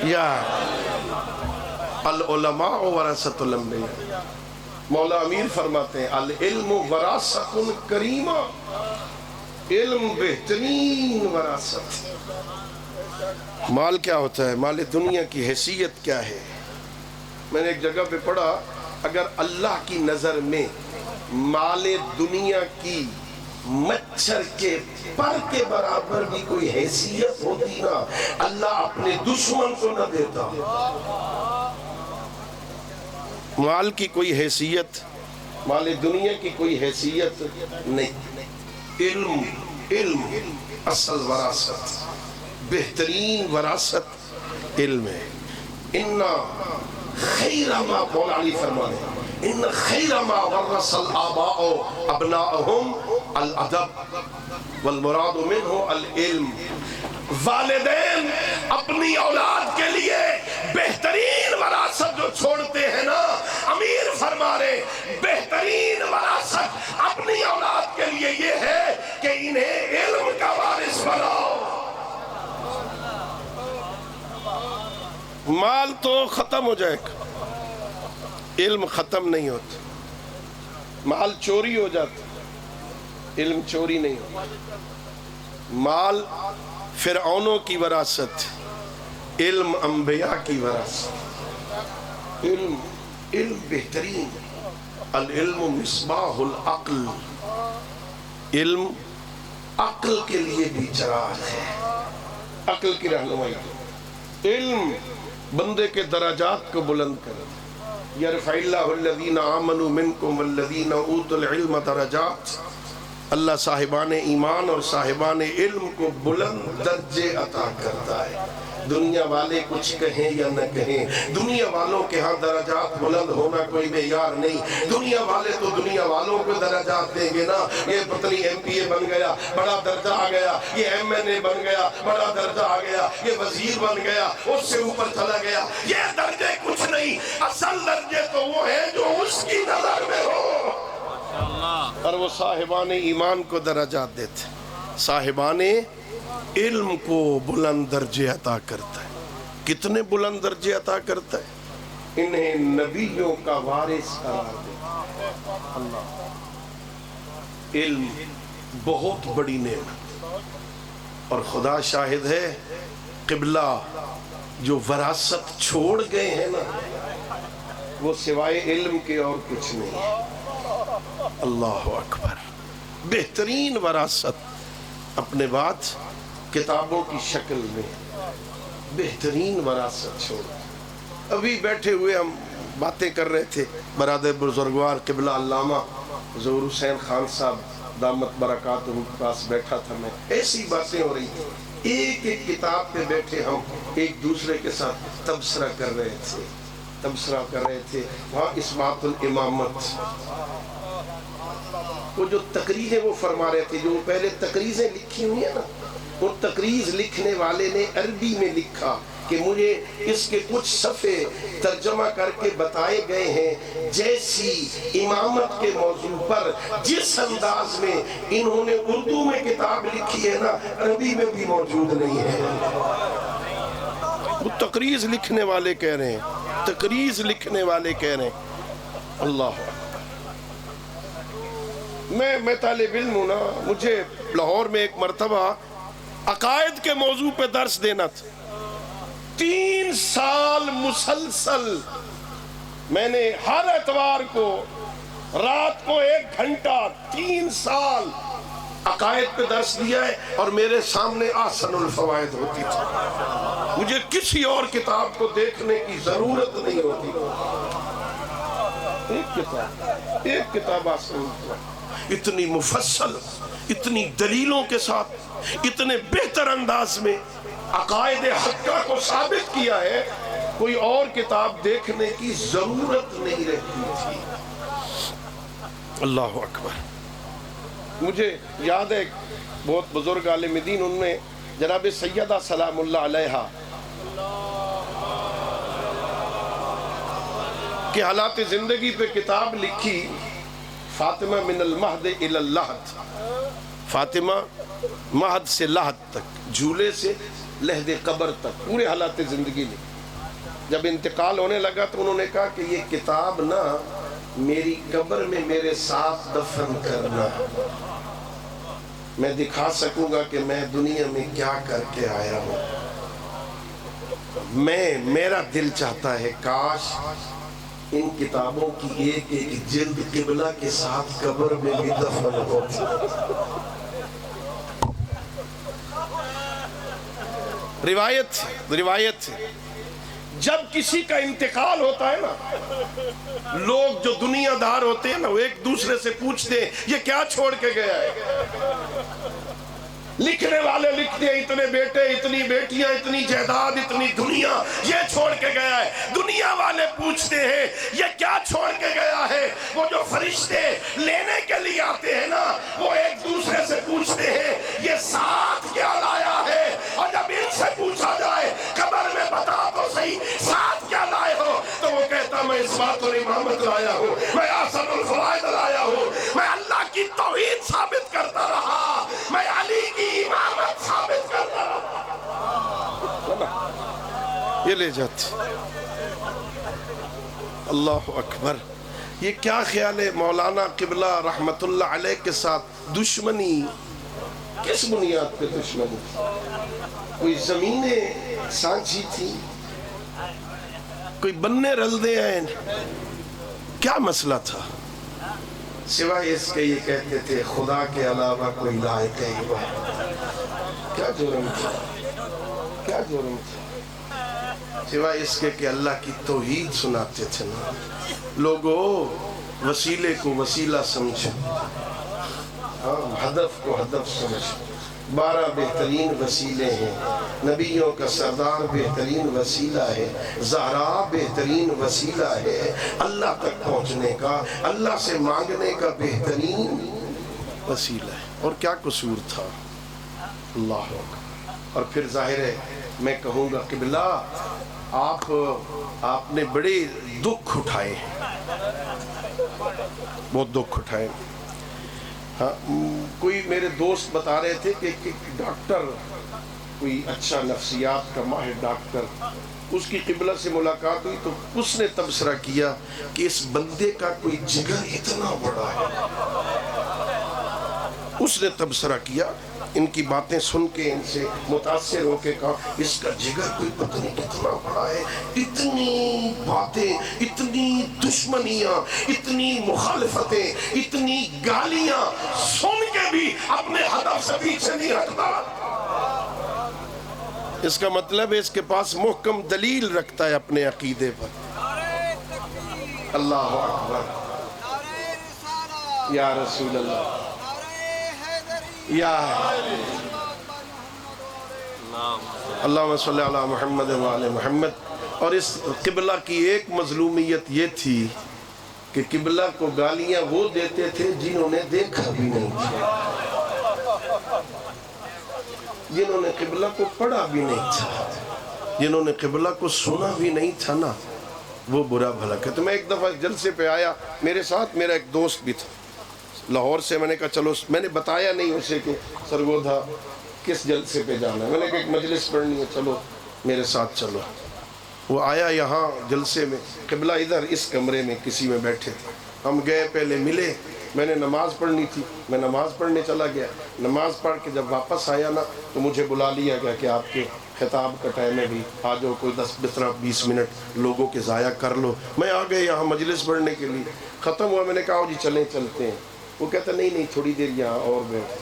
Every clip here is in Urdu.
یا العلماء ورثۃ الانبیاء. مولا امیر فرماتے ہیں العلم وراثۃ کریمہ، علم بہترین وراثت. مال کیا ہوتا ہے؟ مال دنیا کی حیثیت کیا ہے؟ میں نے ایک جگہ پہ پڑھا اگر اللہ کی نظر میں مال دنیا کی مچھر کے پر کے برابر بھی کوئی حیثیت ہوتی نا، اللہ اپنے دشمن کو نہ دیتا. مال کی کوئی حیثیت، مال دنیا کی کوئی حیثیت نہیں. علم، علم اصل وراثت، بہترین وراثت علم ہے. ان خیر ما، مولا علی فرمانے ان خیر ما ورث الآباء ابناءہم الادب والمراد منہ العلم. والدین اپنی اولاد کے لیے بہترین وراثت جو چھوڑتے ہیں نا، امیر فرما رہے بہترین وراثت اپنی اولاد کے لیے یہ ہے کہ انہیں علم کا وارث بناؤ. مال تو ختم ہو جائے گا، علم ختم نہیں ہوتا. مال چوری ہو جاتا، علم چوری نہیں ہوتا. مال فرعونوں کی وراثت، علم انبیاء کی وراثت. علم، علم بہترین. العلم مصباح العقل، علم عقل کے لیے بھی چراغ ہے، عقل کی رہنمائی. علم بندے کے درجات کو بلند کرے. یرفع اللہ الذین آمنوا منکم والذین اوتوا العلم درجات. اللہ صاحبان ایمان اور صاحبان علم کو بلند درجے عطا کرتا ہے. دنیا والے کچھ کہیں یا نہ کہیں، دنیا والوں کے ہاں درجات بلند ہونا کوئی معیار نہیں. دنیا والے تو دنیا والوں کو درجات دیں گے نا. یہ پتلی ایم پی اے بن گیا، بڑا درجہ آ گیا. یہ ایم این اے بن گیا، بڑا درجہ آ گیا. یہ وزیر بن گیا، اس سے اوپر چلا گیا. یہ درجے کچھ نہیں، اصل درجے تو وہ ہیں جو اس کی نظر میں ہو. اور وہ صاحبان ایمان کو درجات دیتے، صاحبان علم کو بلند درجے عطا کرتا ہے. کتنے بلند درجے عطا کرتا ہے؟ انہیں نبیوں کا وارث قرار دیتا. اللہ، علم بہت بڑی نعمت. اور خدا شاہد ہے قبلہ جو وراثت چھوڑ گئے ہیں نا، وہ سوائے علم کے اور کچھ نہیں. اللہ اکبر. بہترین وراثت اپنے بعد کتابوں کی شکل میں بہترین وراثت چھوڑ. ابھی بیٹھے ہوئے ہم باتیں کر رہے تھے، برادر بزرگوار قبلہ علامہ ظہور حسین خان صاحب دامت برکاتہ کے پاس بیٹھا تھا. میں ایسی باتیں ہو رہی تھی، ایک ایک کتاب پہ بیٹھے ہم ایک دوسرے کے ساتھ تبصرہ کر رہے تھے. وہاں اثبات الامامت، وہ جو تقریریں وہ فرما رہے تھے، جو پہلے تقریریں لکھی ہوئی ہیں نا، وہ تقریر لکھنے والے نے عربی میں لکھا کہ مجھے اس کے کچھ صفحے ترجمہ کر کے بتائے گئے ہیں جیسی امامت کے موضوع پر جس انداز میں انہوں نے اردو میں کتاب لکھی ہے نا، عربی میں بھی موجود نہیں ہے. وہ تقریر لکھنے والے کہہ رہے ہیں، تقریر لکھنے والے کہہ رہے ہیں. اللہ، میں طالب علم ہوں نا. مجھے لاہور میں ایک مرتبہ عقائد کے موضوع پہ درس دینا تھا. 3 سال مسلسل میں نے ہر اتوار کو رات کو 1 گھنٹہ 3 سال عقائد پہ درس دیا ہے، اور میرے سامنے احسن الفوائد ہوتی تھی. مجھے کسی اور کتاب کو دیکھنے کی ضرورت نہیں ہوتی. ایک کتاب احسن الفوائد، اتنی مفصل، اتنی دلیلوں کے ساتھ، اتنے بہتر انداز میں عقائد حقہ کو ثابت کیا ہے، کوئی اور کتاب دیکھنے کی ضرورت نہیں رہتی تھی. اللہ اکبر. مجھے یاد ہے بہت بزرگ عالم دین، ان میں جناب سیدہ سلام اللہ علیہا کہ حالات زندگی پہ کتاب لکھی، فاطمہ من المہد الی اللحد. فاطمہ مہد سے لحد تک، جھولے سے لحد قبر تک، پورے حالات زندگی میں جب انتقال ہونے لگا تو انہوں نے کہا کہ یہ کتاب نا میری قبر میں میرے ساتھ دفن کرنا، میں دکھا سکوں گا کہ میں دنیا میں کیا کر کے آیا ہوں۔ میرا دل چاہتا ہے کاش ان کتابوں کی ایک ایک جلد قبلہ کے ساتھ قبر میں بھی دفن ہوتی۔ روایت جب کسی کا انتقال ہوتا ہے نا، لوگ جو دنیا دار ہوتے ہیں نا وہ ایک دوسرے سے پوچھتے ہیں یہ کیا چھوڑ کے گیا ہے۔ لکھنے والے لکھتے ہیں اتنے بیٹے، اتنی بیٹیاں، اتنی جائیداد، اتنی دنیا یہ چھوڑ کے گیا ہے۔ دنیا والے پوچھتے ہیں یہ کیا چھوڑ کے گیا ہے۔ وہ جو فرشتے لینے کے لیے آتے ہیں نا وہ ایک دوسرے سے پوچھتے ہیں یہ ساتھ کیا لایا ہے۔ اور جب ان سے پوچھا جائے قبر میں بتا تو صحیح ساتھ کیا لائے ہو، تو وہ کہتا میں اس بات اور امامت لایا ہوں، میں احسن الفرائض لایا ہوں، میں اللہ کی توحید ثابت کرتا رہا، میں علی کی امامت ثابت کرتا رہا۔ یہ لے جاتے۔ اللہ اکبر۔ یہ کیا خیال ہے مولانا قبلہ رحمت اللہ علیہ کے ساتھ دشمنی کس بنیاد پہ دشمنی؟ کوئی زمینیں سانچی تھی، کوئی بننے رلدے ہیں، کیا مسئلہ تھا؟ سوائے اس کے یہ کہتے تھے خدا کے علاوہ کوئی لائق ہے عبادت۔ کیا جرم تھا، کیا جرم تھا؟ سوائے اس کے کہ اللہ کی توحید سناتے تھے نا۔ لوگوں وسیلے کو وسیلہ سمجھو، ہدف کو ہدف سمجھو۔ 12 بہترین وسیلے ہیں، نبیوں کا سردار بہترین وسیلہ ہے، زہرا بہترین وسیلہ ہے، اللہ تک پہنچنے کا، اللہ سے مانگنے کا بہترین وسیلہ ہے۔ اور کیا قصور تھا؟ اللہ اکبر۔ اور پھر ظاہر ہے میں کہوں گا قبلہ آپ نے بڑے دکھ اٹھائے ہیں، بہت دکھ اٹھائے۔ ہاں کوئی میرے دوست بتا رہے تھے کہ ایک ڈاکٹر، کوئی اچھا نفسیات کا ماہر ڈاکٹر، اس کی قبلہ سے ملاقات ہوئی تو اس نے تبصرہ کیا کہ اس بندے کا کوئی جگر اتنا بڑا ہے۔ اس نے تبصرہ کیا، ان کی باتیں سن کے ان سے متاثر ہو کے کہا اس کا جگر کوئی پتہ نہیں کتنا بڑا ہے، اتنی باتیں، اتنی دشمنیاں، اتنی مخالفتیں، اتنی گالیاں سن کے بھی اپنے ہدف سے پیچھے نہیں ہٹتا۔ اس کا مطلب ہے اس کے پاس محکم دلیل رکھتا ہے اپنے عقیدے پر۔ اللہ اکبر، یا رسول اللہ، یا اللہم صلی علی محمد وعلی محمد۔ اور اس قبلہ کی ایک مظلومیت یہ تھی کہ قبلہ کو گالیاں وہ دیتے تھے جنہوں نے دیکھا بھی نہیں تھا، جنہوں نے قبلہ کو پڑھا بھی نہیں تھا، جنہوں نے قبلہ کو سنا بھی نہیں تھا نا، وہ برا بھلا کہتے۔ میں ایک دفعہ جلسے پہ آیا، میرے ساتھ میرا ایک دوست بھی تھا لاہور سے، میں نے کہا چلو، میں نے بتایا نہیں اسے کہ سرگودھا کس جلسے پہ جانا ہے، میں نے کہا ایک مجلس پڑھنی ہے، چلو میرے ساتھ چلو۔ وہ آیا یہاں جلسے میں، قبلہ ادھر اس کمرے میں کسی میں بیٹھے تھے، ہم گئے، پہلے ملے، میں نے نماز پڑھنی تھی، میں نماز پڑھنے چلا گیا، نماز پڑھ کے جب واپس آیا نا تو مجھے بلا لیا گیا کہ آپ کے خطاب کا ٹائم ہے بھی، آ جاؤ، کوئی 10-15-20 منٹ لوگوں کے ضائع کر لو۔ میں آ گئے یہاں مجلس پڑھنے کے لیے، ختم ہوا، میں نے کہا جی چلتے ہیں۔ وہ کہتا نہیں تھوڑی دیر یہاں اور بیٹھ۔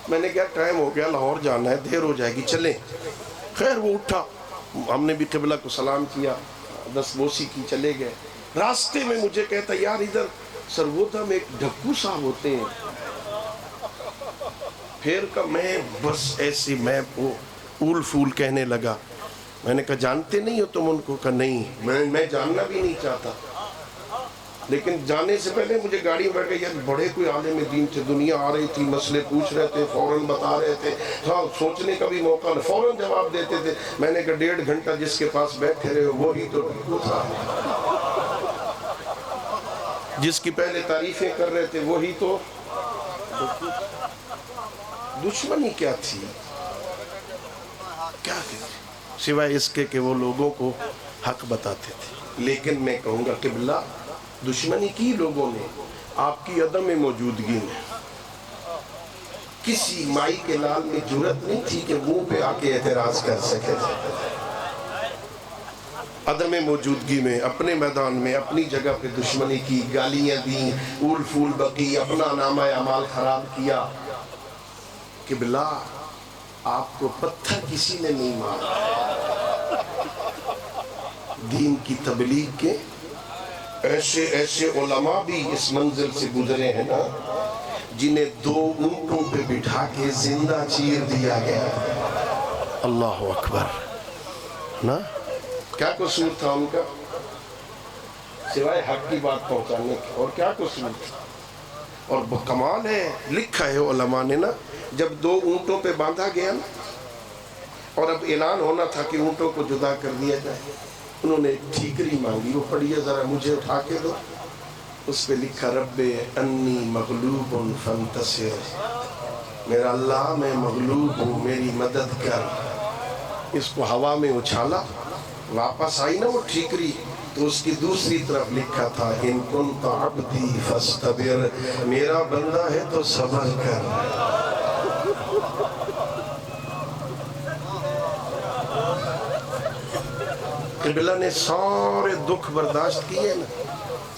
میں نے کہا ٹائم ہو گیا، لاہور جانا ہے، دیر ہو جائے گی، چلیں۔ خیر وہ اٹھا، ہم نے بھی قبلہ کو سلام کیا، دست بوسی کی، چلے گئے۔ راستے میں مجھے کہتا یار ادھر سرگودھا میں ایک ڈھکو صاحب ہوتے ہیں۔ پھر کہ میں بس ایسی میں اول فول کہنے لگا، میں نے کہا جانتے نہیں ہو تم ان کو؟ کہا نہیں، میں جاننا بھی نہیں چاہتا، لیکن جانے سے پہلے مجھے گاڑی میں بیٹھ گئے، یار بڑے کوئی عالم دین تھے، دنیا آ رہی تھی، مسئلے پوچھ رہے تھے، فوراً بتا رہے تھے، ہاں سوچنے کا بھی موقع نہ، فوراً جواب دیتے تھے۔ میں نے کہا 1.5 گھنٹہ جس کے پاس بیٹھے رہے وہی تو ڈھکو تھا، جس کی پہلے تعریفیں کر رہے تھے وہی تو۔ دشمنی کیا تھی، کیا تھی؟ سوائے اس کے کہ وہ لوگوں کو حق بتاتے تھے۔ لیکن میں کہوں گا قبلہ دشمنی کی لوگوں نے آپ کی عدم موجودگی میں۔ کسی مائی کے لال میں جرت نہیں تھی کہ منہ پہ آ کے اعتراض کر سکے تھے۔ عدم موجودگی میں اپنے میدان میں اپنی جگہ پہ دشمنی کی، گالیاں دیں، اول فول بکی، اپنا نامہ اعمال خراب کیا۔ قبلہ آپ کو پتھر کسی نے نہیں مارا۔ دین کی تبلیغ کے ایسے ایسے علماء بھی اس منزل سے گزرے ہیں نا، جنہیں 2 اونٹوں پہ بٹھا کے زندہ چیر دیا گیا۔ اللہ اکبر نا، کیا قصور تھا ان کا سوائے حق کی بات پہنچانے کے؟ اور کیا قصور تھا؟ اور کمال ہے، لکھا ہے علماء نے نا، جب 2 اونٹوں پہ باندھا گیا نا اور اب اعلان ہونا تھا کہ اونٹوں کو جدا کر دیا جائے، انہوں نے ٹھیکری مانگی، وہ پڑھیے ذرا مجھے اٹھا کے دو۔ اس پہ لکھا رب انی مغلوب فانتصر، میرا اللہ میں مغلوب ہوں میری مدد کر۔ اس کو ہوا میں اچھالا، واپس آئی نا وہ ٹھیکری، تو اس کی دوسری طرف لکھا تھا ان کنت عبدی فاستبر، میرا بندہ ہے تو صبر کر۔ قبلہ نے سارے دکھ برداشت کیے نا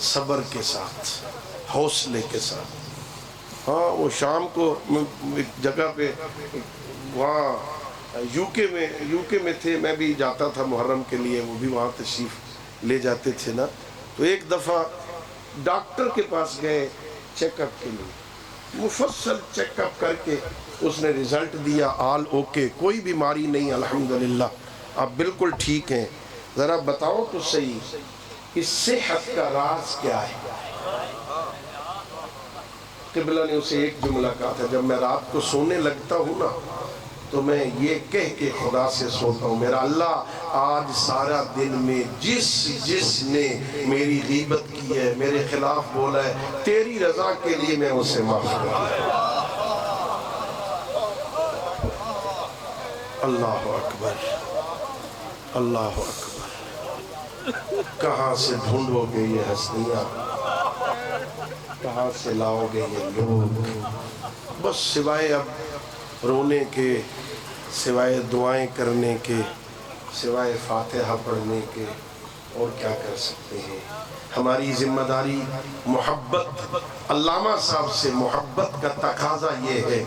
صبر کے ساتھ، حوصلے کے ساتھ۔ ہاں وہ شام کو ایک جگہ پہ وہاں یو کے میں تھے، میں بھی جاتا تھا محرم کے لیے، وہ بھی وہاں تشریف لے جاتے تھے نا، تو ایک دفعہ ڈاکٹر کے پاس گئے چیک اپ کے لیے، مفصل چیک اپ کر کے اس نے رزلٹ دیا آل اوکے، کوئی بیماری نہیں الحمدللہ، آپ بالکل ٹھیک ہیں، ذرا بتاؤ تو صحیح اس صحت کا راز کیا ہے؟ قبلہ نے اسے ایک جملہ کہا تھا، جب میں رات کو سونے لگتا ہوں نا تو میں یہ کہہ کے خدا سے سوتا ہوں، میرا اللہ آج سارا دن میں جس نے میری غیبت کی ہے، میرے خلاف بولا ہے، تیری رضا کے لیے میں اسے معاف کروں۔ اللہ اکبر، اللہ اکبر۔ کہاں سے ڈھونڈو گے یہ ہستیاں، کہاں سے لاؤ گے یہ لوگ، بس سوائے اب رونے کے، سوائے دعائیں کرنے کے، سوائے فاتحہ پڑھنے کے، اور کیا کر سکتے ہیں؟ ہماری ذمہ داری محبت، علامہ صاحب سے محبت کا تقاضا یہ ہے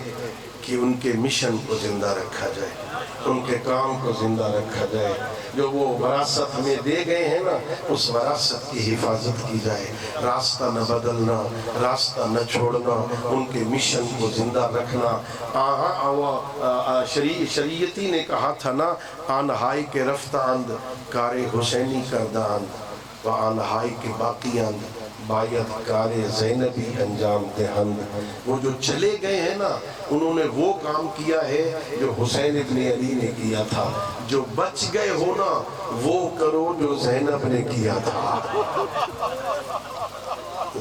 کہ ان کے مشن کو زندہ رکھا جائے، ان کے کام کو زندہ رکھا جائے، جو وہ وراثت ہمیں دے گئے ہیں نا، اس وراثت کی حفاظت کی جائے، راستہ نہ بدلنا، راستہ نہ چھوڑنا، ان کے مشن کو زندہ رکھنا۔ شریعتی نے کہا تھا نا، آنہائی کے رفتاند کار حسینی کرداند و آنہائی کے باقیاند باید کار زینبی انجام دہند۔ وہ جو چلے گئے ہیں نا، انہوں نے وہ کام کیا ہے جو حسین ابن علی نے کیا تھا، جو بچ گئے ہو نا وہ کرو جو زینب نے کیا تھا۔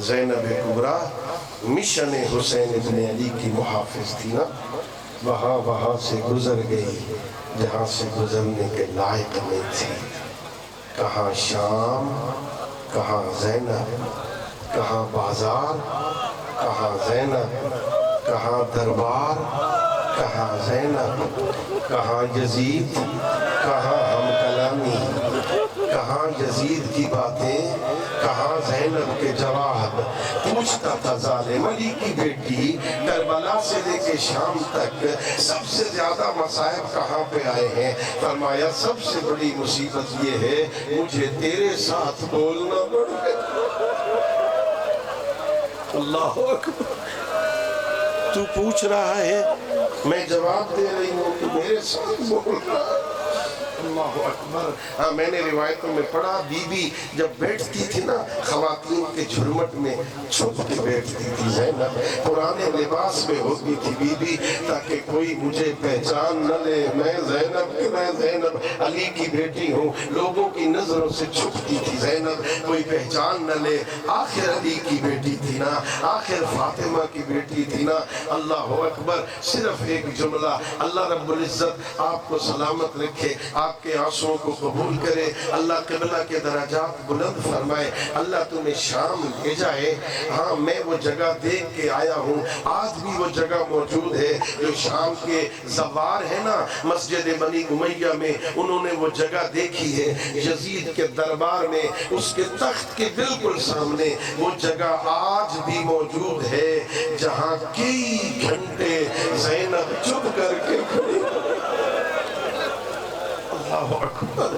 زینب کبریٰ مشن حسین ابن علی کی محافظ تھی نا، وہاں سے گزر گئی جہاں سے گزرنے کے لائق نہیں تھی۔ کہاں شام، کہاں زینب، کہاں بازار، کہاں زینب، کہاں دربار، کہاں زینب، کہاں یزید، کہاں ہم کلامی، کہاں یزید کی باتیں، کہاں زینب کے جواب۔ پوچھتا تھا ظالم علی کی بیٹی، کربلا سے لے کے شام تک سب سے زیادہ مصائب کہاں پہ آئے ہیں؟ فرمایا سب سے بڑی مصیبت یہ ہے مجھے تیرے ساتھ بولنا پڑ گیا۔ اللہ اکبر، تو پوچھ رہا ہے میں جواب دے رہی ہوں، تو میرے ساتھ بول رہا ہے۔ اللہ اکبر۔ ہاں میں نے روایتوں میں پڑھا، بی بی جب بیٹھتی تھی نا خواتین کے جھرمٹ میں چھپ کے بیٹھتی تھی زینب، پرانے لباس میں ہوتی تھی بی بی تاکہ کوئی مجھے پہچان نہ لے، میں زینب علی کی بیٹی ہوں، لوگوں کی نظروں سے چھپتی تھی زینب، کوئی پہچان نہ لے۔ آخر علی کی بیٹی تھی نا، آخر فاطمہ کی بیٹی تھی نا۔ اللہ اکبر۔ صرف ایک جملہ، اللہ رب العزت آپ کو سلامت رکھے، آپ کے آنسوؤں کو قبول کرے، اللہ قبلہ کے درجات بلند فرمائے، اللہ تمہیں شام بھیجا ہے۔ ہاں میں وہ جگہ دیکھ کے آیا ہوں، آج بھی وہ جگہ موجود ہے جو شام کے زوار ہے نا مسجد بنی امیہ میں، انہوں نے وہ جگہ دیکھی ہے یزید کے دربار میں، اس کے تخت کے بالکل سامنے وہ جگہ آج بھی موجود ہے جہاں کئی گھنٹے زینب چپ کر کے کھڑی۔ اللہ اکبر۔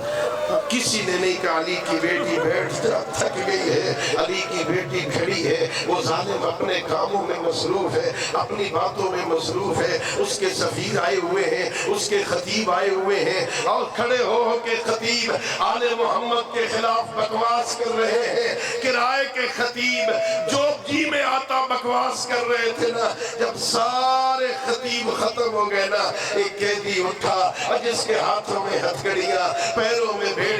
کسی نے نہیں کہا علی کی بیٹی بیٹھ جا، تھک گئی ہے، علی کی بیٹی کھڑی ہے، وہ ظالم اپنے کاموں میں مصروف ہے، اپنی باتوں میں مصروف ہے، اس کے سفیر آئے ہوئے ہیں، اس کے خطیب آئے ہوئے ہیں، اور کھڑے ہو کے خطیب آل محمد کے خلاف بکواس کر رہے ہیں۔ کرائے کے خطیب جو جی میں آتا بکواس کر رہے تھے نا، جب سارے خطیب ختم ہو گئے نا، ایک قیدی اٹھا اور جس کے ہاتھوں میں ہتھکڑیاں، پیروں میں بھیڑیاں،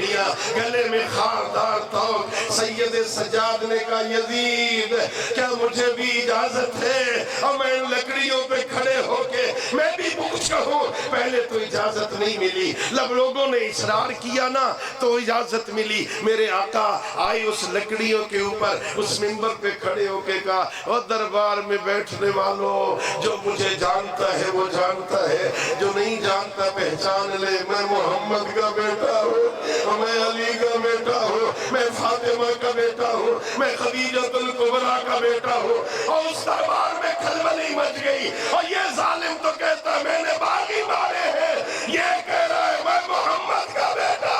گلے میں خاردار توق، سید سجاد نے کہا یزید کیا مجھے بھی اجازت ہے؟ اور میں ان لکڑیوں پہ کھڑے ہو کے میں بھی پوچھ کہوں، پہلے تو اجازت نہیں ملی، جب لوگوں نے اصرار کیا نا تو اجازت ملی۔ میرے آقا آئے اس لکڑیوں کے اوپر، اس منبر پہ کھڑے ہو کے کہا اور دربار میں بیٹھنے والوں، جو مجھے جانتا ہے وہ جانتا ہے، جو نہیں جانتا پہچان لے، میں محمد کا بیٹا ہوں، میں علی کا بیٹا ہوں، میں فاطمہ کا بیٹا ہوں، میں خدیجۃ الکبریٰ کا بیٹا ہوں۔ اور اس دربار میں کھلبلی مچ گئی، اور یہ ظالم تو کہتا ہے میں نے باغی مارے ہیں، یہ کہہ رہا ہے میں محمد کا بیٹا۔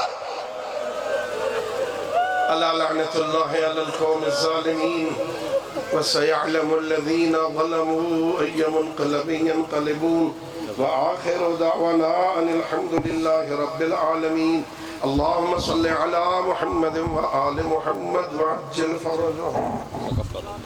الا لعنت اللہ علی القوم الظالمین وسيعلم الذين ظلموا أي منقلب ينقلبون وآخر دعوانا أن الحمد لله رب العالمين اللهم صل على محمد وآل محمد وعجل فرجهم